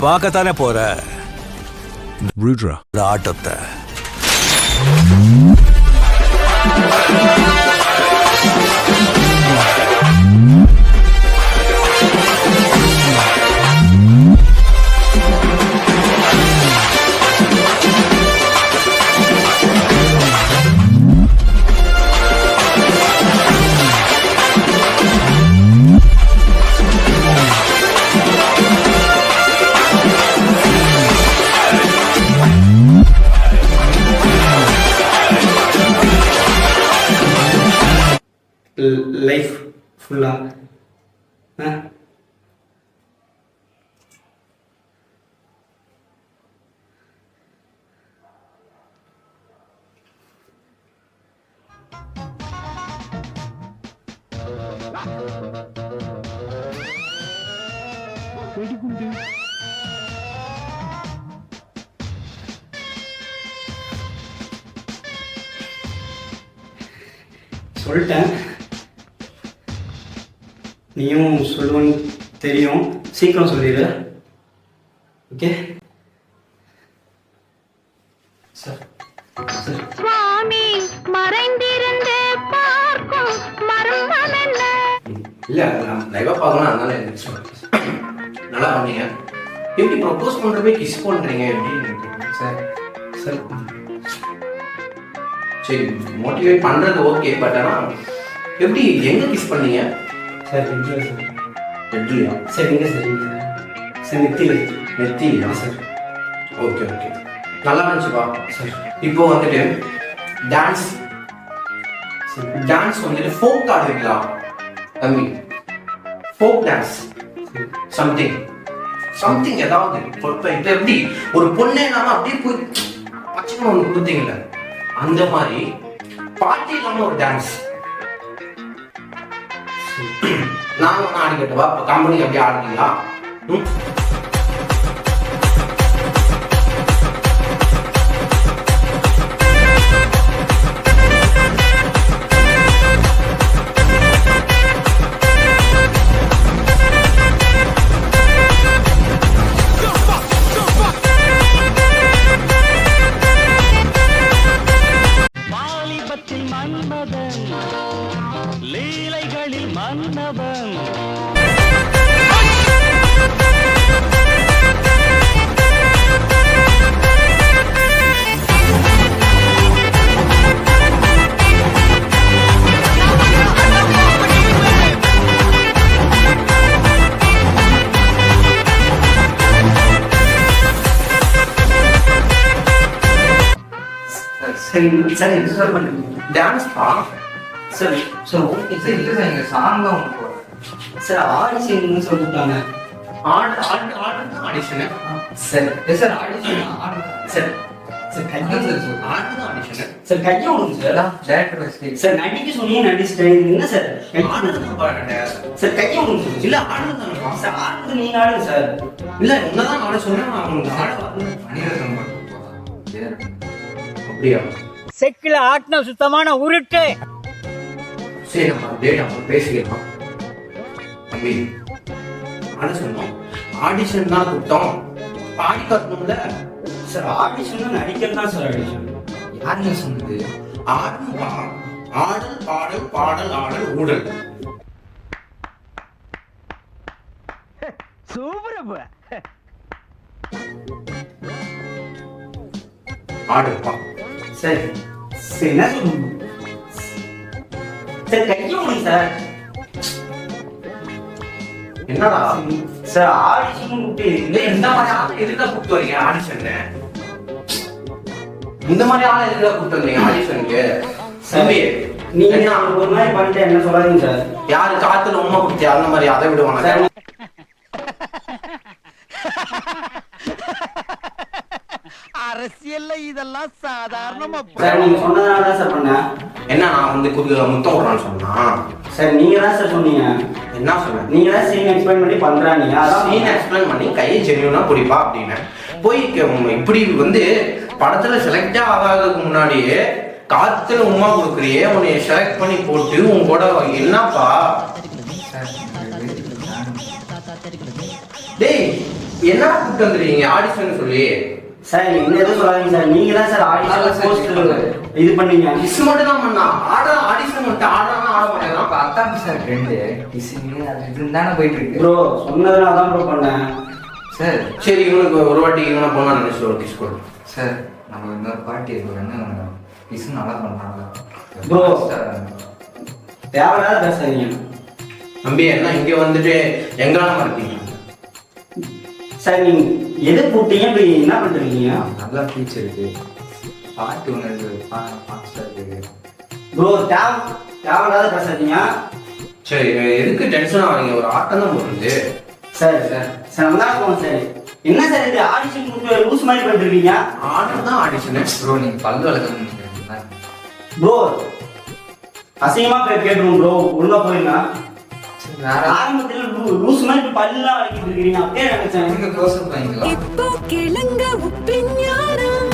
பார்க்கத்தானே போற Rudra. ஆட்டத்தை. லைஃப் ஃபுல்லா சொல்லிட்டேன், நீயும் சொல்லுவேன்னு தெரியும். சீக்கிரம் சொல்லிடு. Okay sir. சுவாமி மறைந்திருந்து பார்க்கும் மர்மம் என்ன? இல்லை நான் லைவாக பார்க்கணும், அதனால எனக்கு நல்லா பண்ணீங்க. எப்படி ப்ரொப்போஸ் பண்ணுறப்பே கிஸ் பண்ணுறீங்க எப்படி சார்? சார் சரி, மோட்டிவேட் பண்ணுறது ஓகே, பட் ஆனால் எப்படி எங்கே கிஸ் பண்ணீங்க சார் ஹெட்ல சார். ஹெட்லையா? சார் எங்கே சார்? சார் நெத்தியில். நெத்திலையா சார்? ஓகே ஓகே, நல்லா இருந்துச்சுப்பா சார். இப்போ வந்துட்டு டான்ஸ் டான்ஸ் வந்துட்டு ஃபோக் ஆடுவீங்களா தம்பி? ஃபோக் டான்ஸ் சம்திங் சம்திங் ஏதாவது இப்போ எப்படி ஒரு பொண்ணே இல்லாமல் அப்படியே போய் பச்சை ஒன்று கொடுத்தீங்கல்ல, அந்த மாதிரி பாட்டி இல்லாமல் ஒரு டான்ஸ் நான் ஒன்று ஆடிக்கிட்டவா? இப்போ கம்பெனி அப்படியே ஆடுறீங்களா? லீலைகளில் மன்னவன் சரி சார், என்ன சார் பண்ணுறீங்க? டான்ஸ் பா சார் சார் ஓகே சார். இல்லை சார், எங்கள் சாங் தான் ஒன்று போகிறேன் சார். ஆடிஷன் சொல்லிட்டாங்க. Audition sir sir audition sir. Sir கையை சார் ஆடிஷனு சார் கையை விடுங்க சார். டேரக்டர் சார் நடிக்க சொன்னீங்க, நடிச்சிட்டேன். என்ன சார் சார் கையை விடுங்க சார். இல்லை ஆடுறதுதானப்பா சார் ஆடுறது நீங்க ஆடுங்க சார். இல்லை உன்னதான் ஆட சொன்னேன், நான் உங்களுக்கு ஆட அப்படியா? செக்கில ஆட்டின சுத்தமான உருட்டு. சரி, நம்ம அப்படியே நம்ம பேசிக்கலாம் தம்பி. ஆட சொன்னோம், ஆடிஷன் தான் கூப்பிட்டோம், பாடி காட்டணும்ல சார். ஆடிஷன் நடிக்கிறது தான் சார் ஆடிஷன். யாருன்னு சொன்னது? ஆடணும்பா, ஆடல் பாடல் பாடல் ஆடல் ஊடல். சூப்பரப்பா. ஆடுப்பா. சரி சரி, என்ன சொல்லுங்க சார்? கையை விடுங்க சார். என்னடா சார் ஆடிஷன் கூப்பிட்டு இந்த மாதிரி ஆள் எதுக்காக கூப்பிட்டு வரீங்க ஆடிஷன்னு? இந்த மாதிரி ஆள் எதுக்காக கூப்பிட்டு வந்தீங்க ஆடிஷனுக்கு? தம்பி நீங்க ஒரு மாதிரி பண்ணிட்டு என்ன சொல்லாதீங்க சார். யாரு காத்துல உண்மை கொடுத்தி அந்த மாதிரி அதை விடுவாங்க சார்? அரசியல்ல இதெல்லாம் சாதாரணமா. சார் நீங்க சொன்னதுனால தான் சார் பண்ணேன். என்ன நான் வந்து முத்தம் விடுறான்னு சொன்னா? சார் நீங்க தான் சார் சொன்னீங்க. என்ன சொன்னேன்? நீங்க தான் சீன் எக்ஸ்பிளைன் பண்ணி பண்றாங்க. அதான் சீன் எக்ஸ்பிளைன் பண்ணி கையை ஜென்யூனா பிடிப்பா அப்படின்னு போய் இப்படி வந்து படத்துல செலக்டே ஆகாததுக்கு முன்னாடியே காத்துல உமா கொடுக்குறியே, உன்னை செலக்ட் பண்ணி போட்டு உன் கூட என்னப்பா? டேய் என்ன கூப்பிட்டு வந்துருக்கீங்க ஆடிஷன் சொல்லி? சார் என்ன எதுவும் சொல்லாதீங்க சார், நீங்க தான் சார் ஆடிஷன் போஸ்ட் இது பண்ணீங்க. கிஸ் மட்டும் தான் பண்ணா, ஆடிஷன் மட்டும் ஆடாம ஆட மாட்டேன். அப்ப அதான் சார் ட்ரெண்டு கிஸ்ஸிங் அது இதுன்னு தானே போயிட்டு இருக்கு. ப்ரோ சொன்னதுனால தான் ப்ரோ பண்ணேன். சார் சரி இவனுக்கு ஒரு வாட்டி இவனை போனா நினைச்சு ஒரு கிஸ் கொடு. சார் நம்ம இன்னொரு பார்ட்டி இருக்கோம், கிஸ் நல்லா பண்ணாங்க ப்ரோ. தேவையில்லாத பேசாதீங்க தம்பி. என்ன இங்க வந்துட்டு எங்கெல்லாம் இருக்கீங்க சார், நீங்க எது கூப்பிட்டீங்க, இப்ப என்ன பண்றீங்க? நல்லா ஃபீச் இருக்கு, பாட்டு ஒன்று இருக்கு, ஃபாஸ்டாக இருக்கு. ப்ரோ தேவையில்லாத பேசாதீங்க சரி. எதுக்கு டென்ஷன் ஆகிறீங்க? ஒரு ஆட்டம் தான் போடுது. சார். சார் நல்லா இருக்கும் சார். என்ன சார் இது ஆடிஷன் கொடுத்து லூஸ் மாதிரி பண்ணிருக்கீங்க? ஆட்டம் தான் ஆடிஷனு. ப்ரோ நீங்கள் பல்லு வளர்க்கணும் ப்ரோ அசிங்கமா கேட்டுருவோம் ப்ரோ, ஒழுங்கா போயிருங்க. வேற ஆரம்பத்தில் லூஸ் மாதிரி பல்லாம் வளர்க்கிட்டு இருக்கீங்க, அப்படியே நினைச்சேன். நீங்கள் க்ளோஸ்அப் வாங்கிக்கலாம். இப்போ கிழங்க உப்பின் ஞானம்.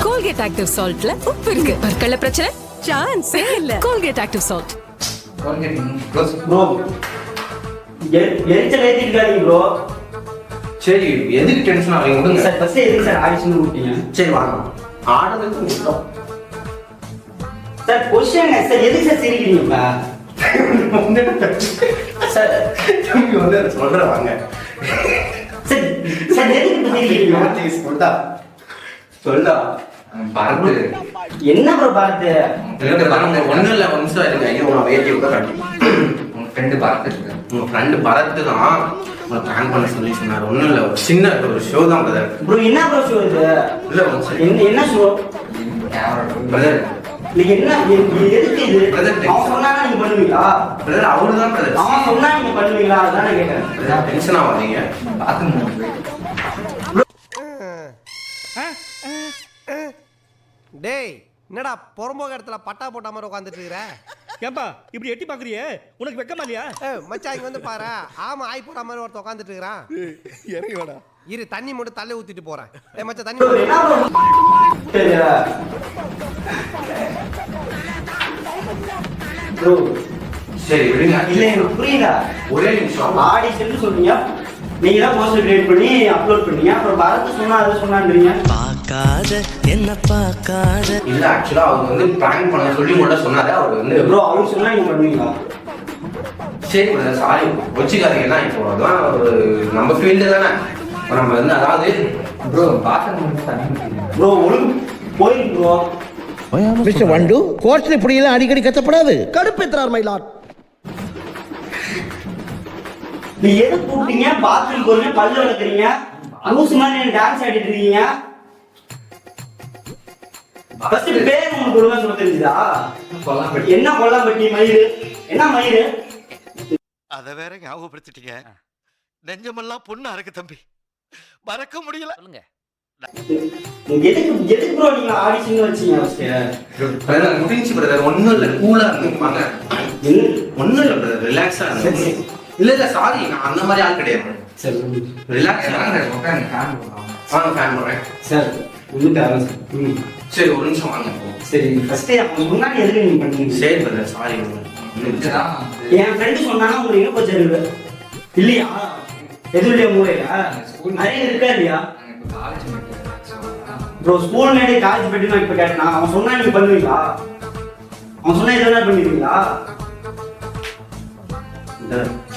கோல்கேட் ஆக்டிவ் சால்ட்ல உப்பு இருக்கு. பற்கள பிரச்சனை சான்ஸே இல்ல. Colgate active salt. Colgate close-up. Bro எரிச்சல் ஏற்றிருக்காதீங்க ப்ரோ. சரி எதுக்கு டென்ஷன் ஆகிறீங்க? விடுங்க. சார் ஃபர்ஸ்ட் எதுக்கு சார் ஆடிஷன் கூப்பிட்டீங்க? சரி வாங்க, ஆடுறதுக்கு விட்டோம். சார் கொஸ்டின் சார் எதுக்கு சார் சிரிக்கிறீங்க? சார் தம்பி வந்து அதை சொல்றேன் வாங்க. சார் சார் எதுக்கு சிரிக்கிறீங்க? சொல்டா சொல்டா. பரத்து என்ன ப்ரோ பார்த்து? ஒன்றும் இல்லை, ஒரு நிமிஷம் இருங்க. ஐயோ நான் வேட்டி விட காட்டி. உங்கள் ஃப்ரெண்டு பரத்து இருக்கு. உங்கள் ஃப்ரெண்டு பரத்து தான் உங்களை பிளான் பண்ண சொல்லி சொன்னார். ஒன்றும் இல்லை, ஒரு சின்ன ஒரு ஷோ தான் பிரதர். ப்ரோ என்ன ப்ரோ ஷோ இது? இல்லை ஒன் செகண்ட் என்ன ஷோ கேமரா பிரதர். நீங்க என்ன எதுக்கு இது? அவன் சொன்னா நீங்க பண்ணுவீங்களா? பிரதர் அவரு தான் பிரதர். அவன் சொன்னா நீங்க பண்ணுவீங்களா? அதான் நான் கேட்டேன். பிரதர் டென்ஷன் ஆகாதீங்க. பார்த்து டேய் என்னடா புறம்போக இடத்துல பட்டா போட்ட மாதிரி உட்காந்துட்டு இருக்கிற? ஏன்பா இப்படி எட்டி பாக்குறியே, உனக்கு வெக்கமா இல்லையா? மச்சான் இங்க வந்து பாரு, ஆமா ஆய் போட்ட மாதிரி ஒருத்தன் உட்காந்துட்டு இருக்கிறான். இறங்கி வாடா. இரு தண்ணி மட்டும் தள்ளி ஊத்திட்டு போறேன். மச்சான் தண்ணி ப்ரோ என்ன ப்ரோ? சரி விடுங்க. இல்ல எனக்கு புரியல. ஒரே நிமிஷம். ஆடிஷன் சொல்றீங்க, நீங்க தான் போஸ்டர் கிரியேட் பண்ணி அப்லோட் பண்ணீங்க, அப்புறம் பரத் சொன்னா அதை சொன்னான்றீங்க. பார்க்காத என்ன பார்க்காத. இல்ல ஆக்சுவலா அவர் வந்து பிளான் பண்ண சொல்லி உங்கள்ட்ட சொன்னாரு. அவர் வந்து ப்ரோ அவரு சொன்னா நீங்க பண்ணுவீங்களா? சரி பிரதர் சாரி வச்சுக்காதீங்கன்னா. இப்போ அதான் ஒரு நம்ம ஃபீல்டு தானே நம்ம வந்து, அதாவது ப்ரோ பாத்ரூம் தண்ணி ப்ரோ ஒழுங்கு போயிருக்கு ப்ரோ. மிஸ்டர் வண்டு கோர்ட்ல இப்படி எல்லாம் அடிக்கடி கத்தப்படாது. கடுப்பேத்துறார் மயிலாட். நீ எது கூப்பிட்டீங்க? பாத்ரூம் போறீங்க, பல்லு வளர்க்குறீங்க, லூஸ் மாதிரி டான்ஸ் ஆடிட்டு இருக்கீங்க. ஃபர்ஸ்ட் பேர் உங்களுக்கு ஒழுங்கா சொல்ல தெரிஞ்சுதா? கொல்லாம்பட்டி. என்ன கொல்லாம்பட்டி மயிறு? என்ன மயிறு? அத வேற ஞாபகப்படுத்திட்டீங்க. நெஞ்சமெல்லாம் பொண்ணு அறக்கு தம்பி, மறக்க முடியல. சொல்லுங்க. எதுக்கு ப்ரோ நீங்க ஆடிஷன் வச்சீங்க ஃபர்ஸ்ட்? பிரதர் முடிஞ்சு பிரதர். ஒன்றும் இல்லை, கூலாக இருந்துப்பாங்க. ஒன்றும் இல்லை பிரதர், ரிலாக்ஸாக இருந்துச்சு. இல்லை இல்லை சாரி, நான் அந்த மாதிரி ஆள் கிடையாது. சரி ரிலாக்ஸாக உட்காந்து ஃபேன் வாங்க ஃபேன் போடுறேன். சார் ஒன்றும் தேவை சார். சரி ஒரு நிமிஷம் வாங்க. சரி ஃபர்ஸ்ட் முன்னாடி எதுக்கு நீங்க பண்ணீங்க? சரி பிரதர் சாரி. என் ஃப்ரெண்டு சொன்னானா உங்களுக்கு எங்க போச்சு இருக்கு இல்லையா? எதுவும் இல்லையா மூளையா? நிறைய இருக்கா இல்லையா காலேஜ் ப்ரோ? ஸ்கூல் மேடே காலேஜ் போயிட்டு நான் இப்ப கேட்டேன். அவன் சொன்னா நீங்க பண்ணுவீங்களா? அவன் சொன்னா இதெல்லாம் பண்ணிடுவீங்களா?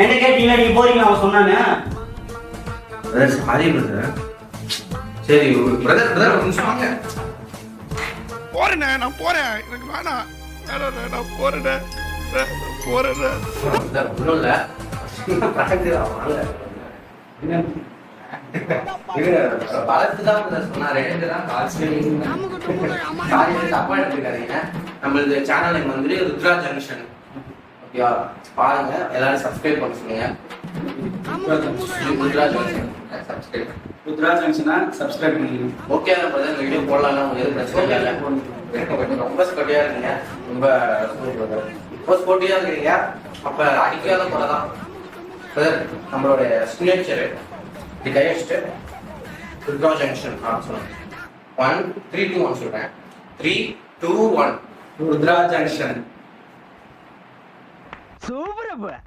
என்ன கேட்டீங்களா? நீங்க போறீங்களா அவன் சொன்னானே? Brother sorry brother. சரி பிரதர் பிரதர் ஒரு நிமிஷம் வாங்க. போறேனே நான் போறேன், எனக்கு வேணாம். நான் போறேனே போறேனே. பிரதர் ஒன்றும் இல்லை, பிராங்க் தான். வாங்க. வளர்த்து தான் பிரதர் சொன்னாரு. சாரி தப்பா எடுத்துக்காதீங்க. நம்மளது சேனல் நேம் வந்து ருத்ரா ஜங்ஷன். ஓகேவா? பாருங்க, எல்லாரும் சப்ஸ்கிரைப் பண்ண சொல்லுங்க. Rudra junction subscribe. ருத்ரா ஜங்ஷனா சப்ஸ்கிரைப் பண்ணுங்க. ஓகே தான் பிரதர், வீடியோ போடலாம், உங்களுக்கு எதுவும் பிரச்சனை இல்லை. ரொம்ப ஸ்போர்ட்டியா இருக்கீங்க, ரொம்ப ரொம்ப ஸ்போர்ட்டியா இருக்கீங்க. அப்ப அடிக்காத போல தான் பிரதர். நம்மளோட சிக்னேச்சர் இப்படி கை வச்சுட்டு ருத்ரா ஜங்ஷன் சொல்லுங்க. 1 3 2 1 சொல்றேன். 3 2 1 ருத்ரா ஜங்ஷன். சூப்பர்.